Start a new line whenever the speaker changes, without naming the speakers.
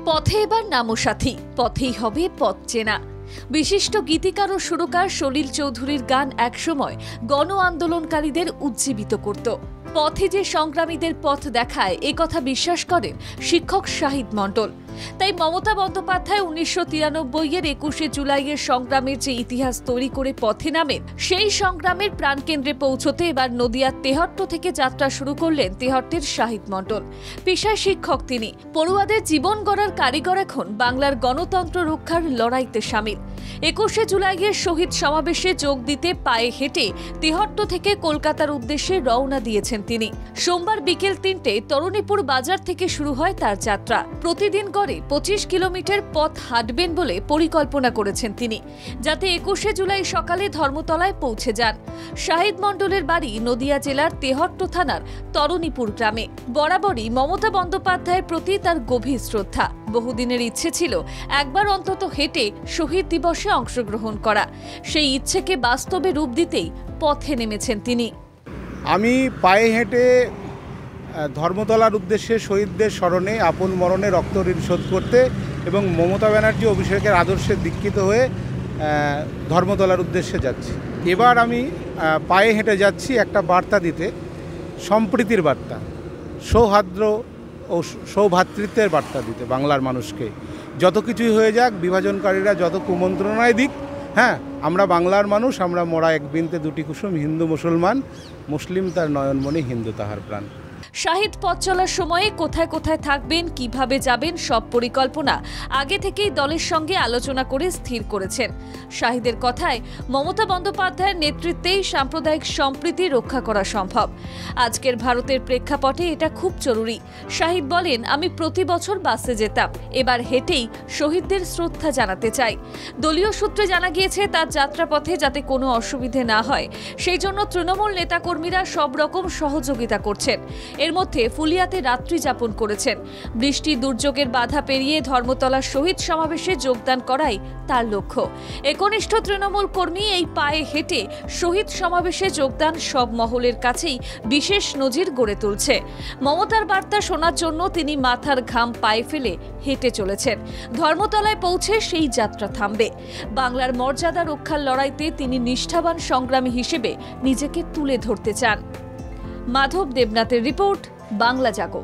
পথে এবার নামো সাথী, পথেই হবে পথ চেনা। বিশিষ্ট গীতিকার ও সুরকার সলিল চৌধুরীর গান একসময় গণ আন্দোলনকারীদের উজ্জীবিত করত। পথে যে সংগ্রামীদের পথ দেখায় এ কথা বিশ্বাস করেন শিক্ষক শাহিদ মণ্ডল। তাই মমতা বন্দ্যোপাধ্যায় 1993-এর 21শে জুলাইয়ের সংগ্রামের যে ইতিহাস তৈরি করে পথে নামেন, সেই সংগ্রামের প্রাণকেন্দ্রে পৌঁছতে এবার নদিয়ার তেহট্ট থেকে যাত্রা শুরু করলেন তেহট্টের শাহিদ মণ্ডল। পেশায় শিক্ষক তিনি। পড়ুয়াদের জীবন গড়ার কারিগর এখন বাংলার গণতন্ত্র রক্ষার লড়াইতে সামিল। 21শে জুলাইয়ের শহীদ সমাবেশে যোগ দিতে পায়ে হেঁটে তেহট্ট থেকে কলকাতার উদ্দেশ্যে রওনা দিয়েছেন তিনি। সোমবার বিকেল 3টে তরুণীপুর বাজার থেকে শুরু হয় তার যাত্রা। প্রতিদিন গড়ে 25 কিলোমিটার পথ হাঁটবেন বলে পরিকল্পনা করেছেন তিনি, যাতে 21শে জুলাই সকালে ধর্মতলায় পৌঁছে যান। শাহিদ মণ্ডলের বাড়ি নদিয়া জেলার তেহট্ট থানার তরুণীপুর গ্রামে। বরাবরই মমতা বন্দ্যোপাধ্যায়ের প্রতি তার গভীর শ্রদ্ধা। বহুদিনের ইচ্ছে ছিল একবার অন্তত হেঁটে শহীদ দিবসে অংশগ্রহণ করা। সেই ইচ্ছেকে বাস্তবে রূপ দিতেই পথে নেমেছেন তিনি।
আমি পায়ে হেঁটে ধর্মতলার উদ্দেশ্যে শহীদদের স্মরণে আপন মরণে রক্ত ঋণ শোধ করতে এবং মমতা ব্যানার্জি অভিষেকের আদর্শে দীক্ষিত হয়ে ধর্মতলার উদ্দেশ্যে যাচ্ছি। এবার আমি পায়ে হেঁটে যাচ্ছি একটা বার্তা দিতে, সম্প্রীতির বার্তা, সৌহার্দ্য ও সৌভ্রাতৃত্বের বার্তা দিতে বাংলার মানুষকে। যত কিছুই হয়ে যাক, বিভাজনকারীরা যত কুমন্ত্রণায় দিক, হ্যাঁ, আমরা বাংলার মানুষ, আমরা মোরা এক বিনতে দুটি কুসুম, হিন্দু মুসলমান, মুসলিম তার নয়নমণি, হিন্দু তাহার প্রাণ।
শাহিদ পথ চলার সময়ে কোথায় কোথায় থাকবেন, কিভাবে যাবেন, সব পরিকল্পনা আগে থেকেই দলের সঙ্গে আলোচনা করে স্থির করেছেন। শাহিদের কথায়, মমতা বন্দ্যোপাধ্যায়ের নেতৃত্বেই সাম্প্রদায়িক সম্প্রীতি রক্ষা করা সম্ভব। আজকের ভারতের প্রেক্ষাপটে এটা খুব জরুরি। শাহিদ বলেন, আমি প্রতি বছর বাসে যেতাম, এবার হেঁটেই শহীদদের শ্রদ্ধা জানাতে চাই। দলীয় সূত্রে জানা গিয়েছে তার যাত্রাপথে যাতে কোনো অসুবিধে না হয়, সেই জন্য তৃণমূল নেতাকর্মীরা সব রকম সহযোগিতা করছেন। এর মধ্যে ফুলিয়াতে রাত্রি যাপন করেছেন। বৃষ্টি দুর্যোগের বাধা পেরিয়ে ধর্মতলার শহীদ সমাবেশে যোগদান করাই তার লক্ষ্য। একনিষ্ঠ তৃণমূল কর্মী এই পায়ে হেঁটে শহীদ সমাবেশে যোগদান সব মহলের কাছেই বিশেষ নজির গড়ে তুলছে। মমতার বার্তা শোনার জন্য তিনি মাথার ঘাম পায়ে ফেলে হেঁটে চলেছেন। ধর্মতলায় পৌঁছে সেই যাত্রা থামবে। বাংলার মর্যাদা রক্ষার লড়াইতে তিনি নিষ্ঠাবান সংগ্রামী হিসেবে নিজেকে তুলে ধরতে চান। মাধব দেবনাথের রিপোর্ট, বাংলা জাগো।